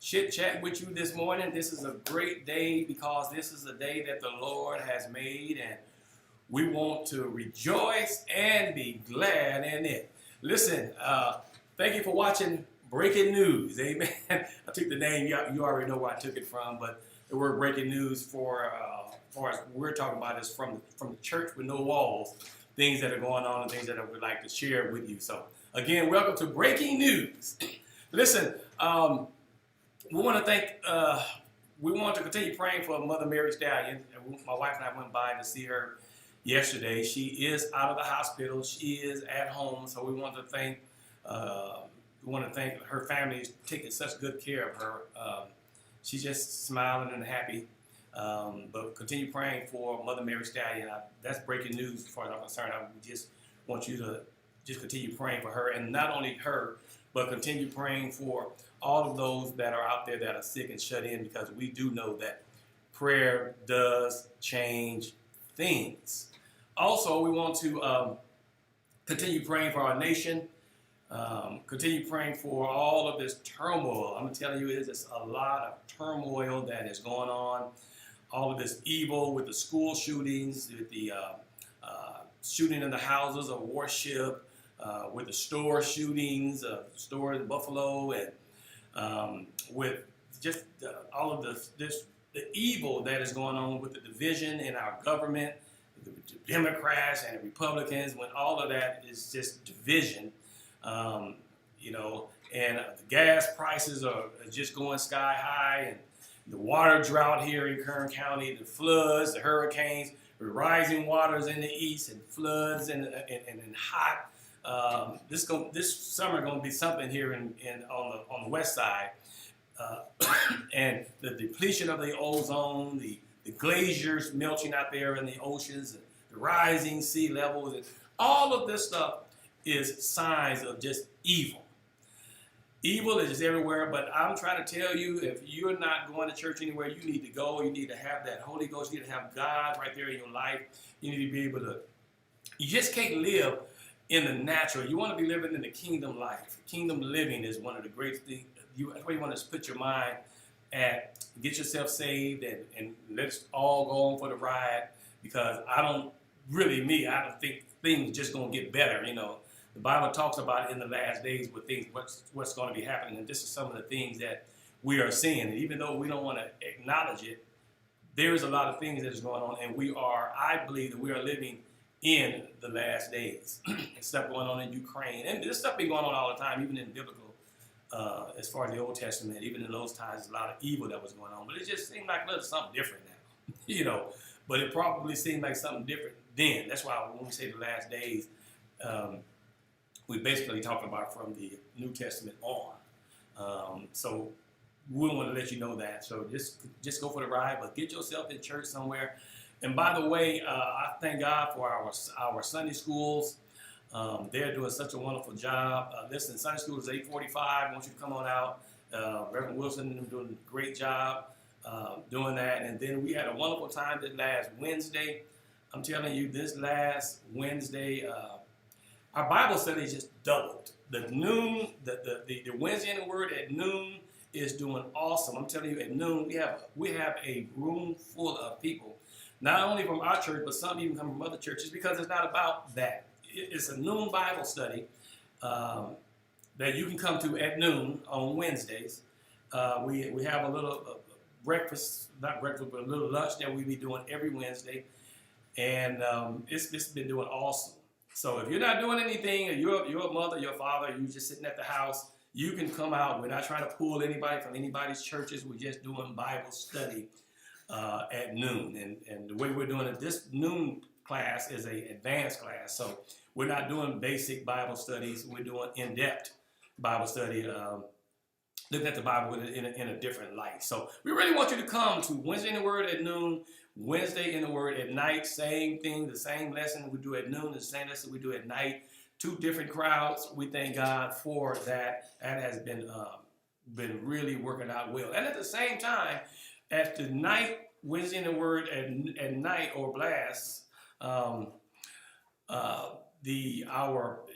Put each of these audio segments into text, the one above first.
chit chat with you this morning. This is a great day because this is a day that the Lord has made, and we want to rejoice and be glad in it. Listen, thank you for watching Breaking News. Amen. I took the name, you already know where I took it from, but the word breaking news for as we're talking about is from the church with no walls, things that are going on and things that I would like to share with you. So again, welcome to Breaking News. Listen, we want to continue praying for Mother Mary Stallion. My wife and I went by to see her yesterday. She is out of the hospital. She is at home. So we want to thank her family is taking such good care of her. She's just smiling and happy. But continue praying for Mother Mary Stallion. That's breaking news as far as I'm concerned. I just want you to just continue praying for her, and not only her, but continue praying for all of those that are out there that are sick and shut in, because we do know that prayer does change things. Also, we want to continue praying for our nation, continue praying for all of this turmoil. I'm telling you, it is a lot of turmoil that is going on. All of this evil with the school shootings, with the shooting in the houses of worship, with the store shootings, stores in Buffalo, and with just all of the evil that is going on with the division in our government, the Democrats and the Republicans, when all of that is just division, and the gas prices are just going sky high, and the water drought here in Kern County, the floods, the hurricanes, the rising waters in the east, and floods and hot. This summer going to be something here on the west side, and the depletion of the ozone, the glaciers melting out there in the oceans, the rising sea levels, and all of this stuff is signs of just evil. Evil is just everywhere, but I'm trying to tell you, if you're not going to church anywhere, you need to go. You need to have that Holy Ghost. You need to have God right there in your life. You need to be able to, you just can't live in the natural. You want to be living in the kingdom life. Kingdom living is one of the greatest things. That's where you want to put your mind at. Get yourself saved, and let's all go on for the ride, because I don't think things just going to get better, The Bible talks about in the last days what's going to be happening, and this is some of the things that we are seeing. And even though we don't want to acknowledge it, there is a lot of things that is going on, and I believe that we are living in the last days. Stuff going on in Ukraine, and this stuff been going on all the time, even in biblical, as far as the Old Testament. Even in those times, there's a lot of evil that was going on, but it just seemed like something different now, But it probably seemed like something different then. That's why when we say the last days, we basically talking about from the New Testament on. So we want to let you know that. So just go for the ride, but get yourself in church somewhere. And by the way, I thank God for our Sunday schools. They're doing such a wonderful job. Listen, Sunday school is 8:45. I want you to come on out. Reverend Wilson and them doing a great job doing that. And then we had a wonderful time this last Wednesday. I'm telling you, this last Wednesday, our Bible study just doubled. The Wednesday in the Word at noon is doing awesome. I'm telling you, at noon we have a room full of people, not only from our church, but some even come from other churches, because it's not about that. It's a noon Bible study that you can come to at noon on Wednesdays. We have a little breakfast, not breakfast, but a little lunch that we be doing every Wednesday, and it's been doing awesome. So if you're not doing anything, or you're a mother, your father, you're just sitting at the house, you can come out. We're not trying to pull anybody from anybody's churches. We're just doing Bible study at noon. And the way we're doing it, this noon class is an advanced class. So we're not doing basic Bible studies. We're doing in-depth Bible study, looking at the Bible in a different light. So we really want you to come to Wednesday in the Word at noon, Wednesday in the Word at night. Same thing, the same lesson we do at noon, the same lesson we do at night. Two different crowds. We thank God for that. That has been really working out well. And at the same time, at the night, Wednesday in the Word at night or blast, our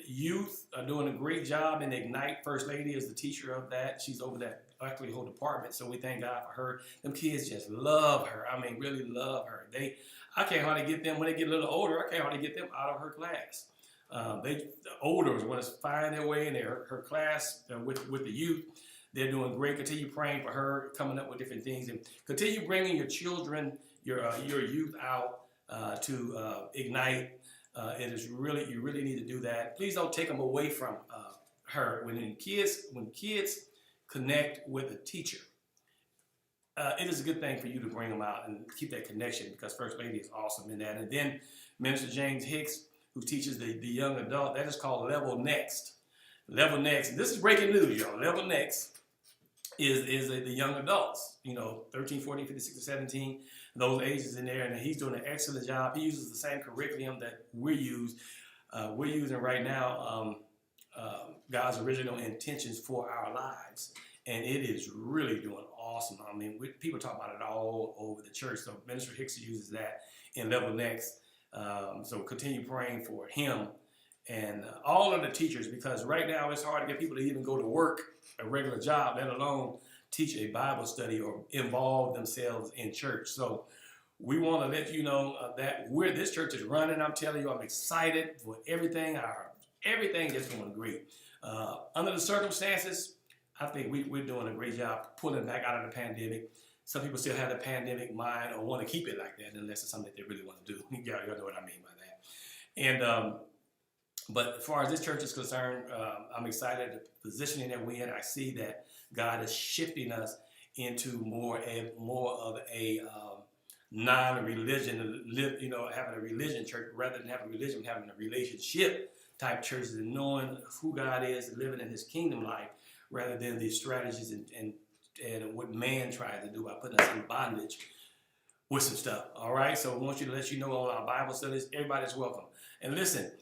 youth are doing a great job in Ignite. First Lady is the teacher of that. She's over that actually whole department. So we thank God for her. Them kids just love her. I mean, really love her. I can't hardly get them, when they get a little older, I can't hardly get them out of her class. The older ones find their way in her class with the youth. They're doing great. Continue praying for her, coming up with different things, and continue bringing your children, your youth out to Ignite. It is really, you really need to do that. Please don't take them away from her. When kids connect with a teacher, it is a good thing for you to bring them out and keep that connection, because First Lady is awesome in that. And then Minister James Hicks, who teaches the young adult, that is called Level Next. Level Next, and this is breaking news, y'all. Level Next is the young adults, 13, 14, 15, 16, 17, those ages in there, and he's doing an excellent job. He uses the same curriculum that we're using right now, God's original intentions for our lives, and it is really doing awesome. I mean, people talk about it all over the church. So Minister Hicks uses that in Level Next. So continue praying for him and all of the teachers, because right now it's hard to get people to even go to work, a regular job, let alone teach a Bible study or involve themselves in church. So we want to let you know that where this church is running. I'm telling you, I'm excited for everything. Everything is going great. Under the circumstances, I think we're doing a great job pulling back out of the pandemic. Some people still have the pandemic mind or want to keep it like that, unless it's something that they really want to do. Y'all know what I mean by that. And but as far as this church is concerned, I'm excited at the positioning that we're in. I see that God is shifting us into more of a non-religion, having a religion church rather than having a religion, having a relationship type churches, and knowing who God is and living in His kingdom life, rather than the strategies and what man tries to do by putting us in bondage with some stuff. All right, so I want you to let you know all our Bible studies. Everybody's welcome. And listen,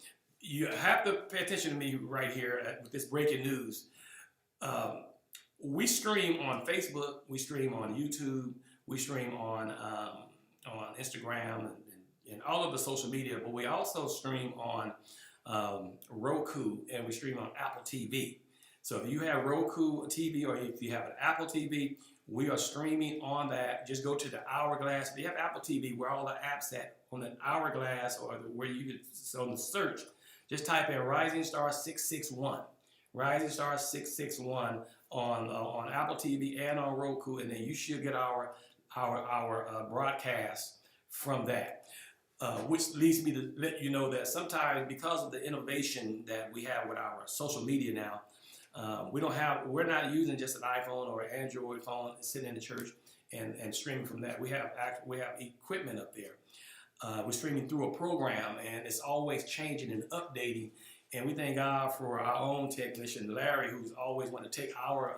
you have to pay attention to me right here with this breaking news. We stream on Facebook, we stream on YouTube, we stream on Instagram and all of the social media, but we also stream on Roku, and we stream on Apple TV. So if you have Roku TV, or if you have an Apple TV, we are streaming on that. Just go to the Hourglass. If you have Apple TV, where all the apps at on the Hourglass, or where you could, so on the search, just type in Rising Star 661. Rising Star 661 on Apple TV and on Roku, and then you should get our broadcast from that. Which leads me to let you know that sometimes, because of the innovation that we have with our social media now, we're not using just an iPhone or an Android phone sitting in the church and streaming from that. We have equipment up there. We're streaming through a program, and it's always changing and updating. And we thank God for our own technician, Larry, who's always want to take our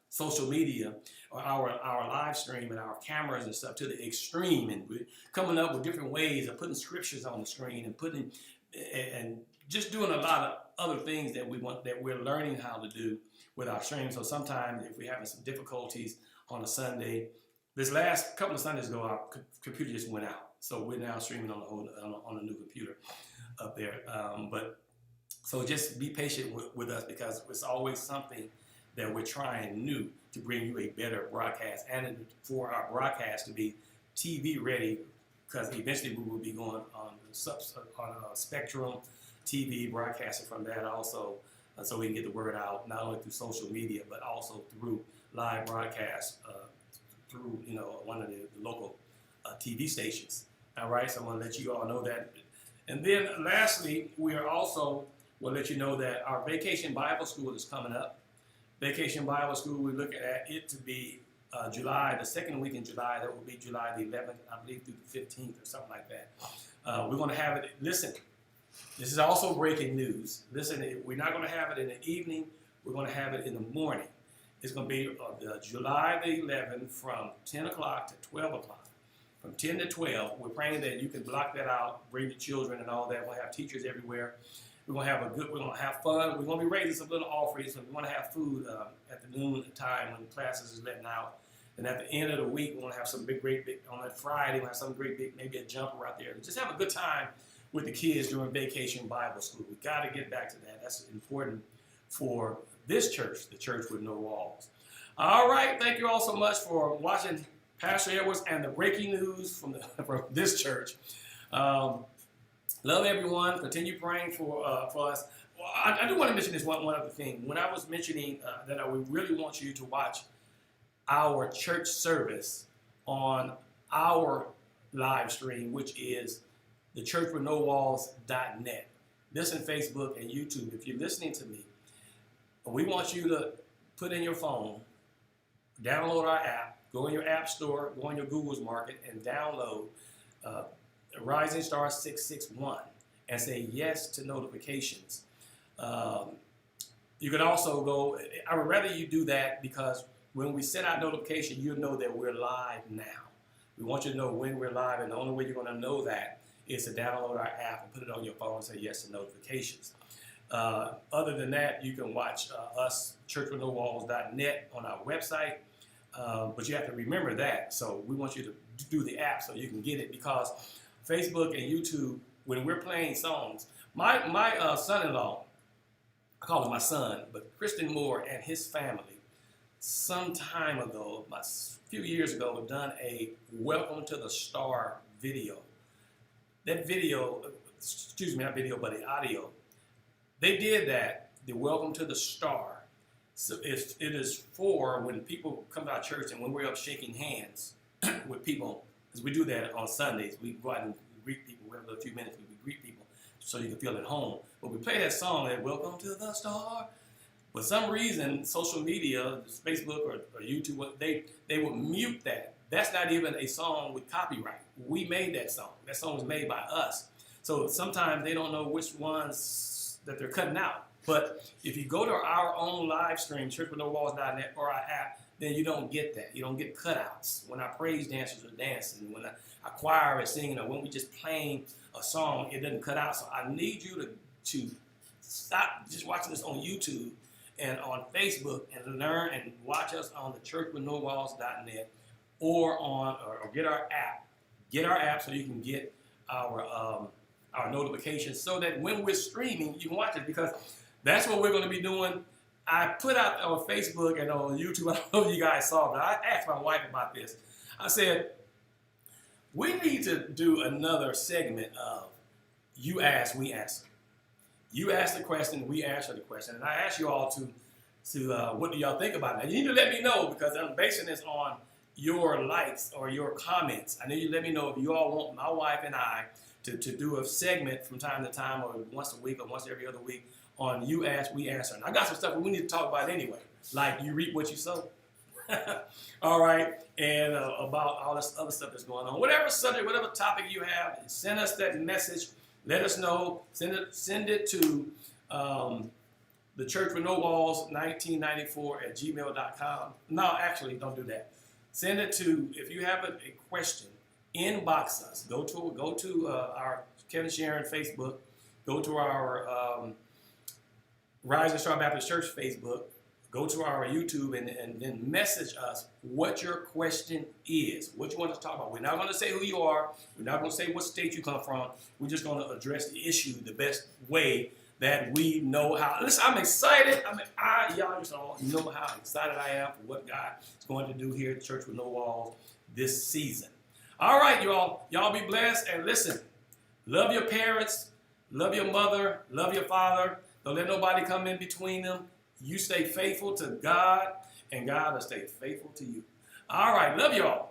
social media or our live stream and our cameras and stuff to the extreme, and we're coming up with different ways of putting scriptures on the screen and just doing a lot of other things that we're learning how to do with our stream. So sometimes if we're having some difficulties on a Sunday, this last couple of Sundays ago, our computer just went out. So we're now streaming on a new computer up there. So just be patient with us, because it's always something that we're trying new to bring you a better broadcast, and for our broadcast to be TV ready, because eventually we will be going on Spectrum TV, broadcasting from that also, so we can get the word out, not only through social media, but also through live broadcasts through one of the local TV stations. All right, so I want to let you all know that. And then lastly, we'll let you know that our Vacation Bible School is coming up. Vacation Bible School, we're looking at it to be July, the second week in July. That will be July the 11th, I believe, through the 15th or something like that. We're going to have it, listen, this is also breaking news. Listen, we're not going to have it in the evening. We're going to have it in the morning. It's going to be July the 11th from 10 o'clock to 12 o'clock. From 10 to 12, we're praying that you can block that out, bring the children and all that. We'll have teachers everywhere. We're going to have fun. We're going to be raising some little offerings. So we want to have food at the noon time when classes is letting out. And at the end of the week, we're going to have some great big, on that Friday, we'll have some great big, maybe a jumper out there. Just have a good time with the kids during Vacation Bible School. We got to get back to that. That's important for this church, the church with no walls. All right, thank you all so much for watching Pastor Edwards and the breaking news from this church. Love everyone. Continue praying for us. Well, I do want to mention this one other thing. When I was mentioning that I would really want you to watch our church service on our live stream, which is thechurchwithnowalls.net. This on Facebook and YouTube. If you're listening to me, we want you to put in your phone, download our app, go in your app store, go in your Google's Market, and download Rising Star 661 and say yes to notifications. You can also go, I would rather you do that because when we send out notification, you'll know that we're live now. We want you to know when we're live, and the only way you're going to know that is to download our app and put it on your phone and say yes to notifications. Other than that, you can watch us, churchwithnowalls.net, on our website, but you have to remember that. So we want you to do the app so you can get it, because Facebook and YouTube, when we're playing songs, my son-in-law, I call him my son, but Christian Moore and his family, some time ago, a few years ago, done a Welcome to the Star video. That video, excuse me, not video, but the audio, they did that, the Welcome to the Star. So it is for when people come to our church and when we're up shaking hands with people, because we do that on Sundays. We go out and greet people. We have a few minutes, we greet people so you can feel at home. But we play that song, that Welcome to the Star. For some reason, social media, Facebook or YouTube, they will mute that. That's not even a song with copyright. We made that song. That song was made by us. So sometimes they don't know which ones that they're cutting out. But if you go to our own live stream, churchwithnowalls.net, or our app, then you don't get that. You don't get cutouts. When our praise dancers are dancing, when our choir is singing, or when we just playing a song, it doesn't cut out. So I need you to stop just watching this on YouTube and on Facebook and learn and watch us on the churchwithnowalls.net or get our app. Get our app so you can get our notifications, so that when we're streaming, you can watch it, because that's what we're going to be doing. I put out on Facebook and on YouTube, I don't know if you guys saw, but I asked my wife about this. I said, we need to do another segment of You Ask, We Answer. You ask the question, we answer the question. And I ask you all to what do y'all think about it? You need to let me know, because I'm basing this on your likes or your comments. I need you to let me know if you all want my wife and I to do a segment from time to time, or once a week or once every other week, on You Ask, We Answer. And I got some stuff we need to talk about anyway, like you reap what you sow. All right, and about all this other stuff that's going on. Whatever subject, whatever topic you have, send us that message. Let us know. Send it to the Church with No Walls 1994 at gmail.com. No, actually, don't do that. Send it to, if you have a question, inbox us. Go to our Kevin Sharon Facebook. Go to our Rising Star Baptist Church Facebook. Go to our YouTube and then message us what your question is, what you want to talk about. We're not going to say who you are. We're not going to say what state you come from. We're just going to address the issue the best way that we know how. Listen, I'm excited. Y'all just all know how excited I am for what God is going to do here at Church with No Walls this season. All right, y'all. Y'all be blessed. And listen, love your parents, love your mother, love your father. Don't let nobody come in between them. You stay faithful to God, and God will stay faithful to you. All right, love y'all.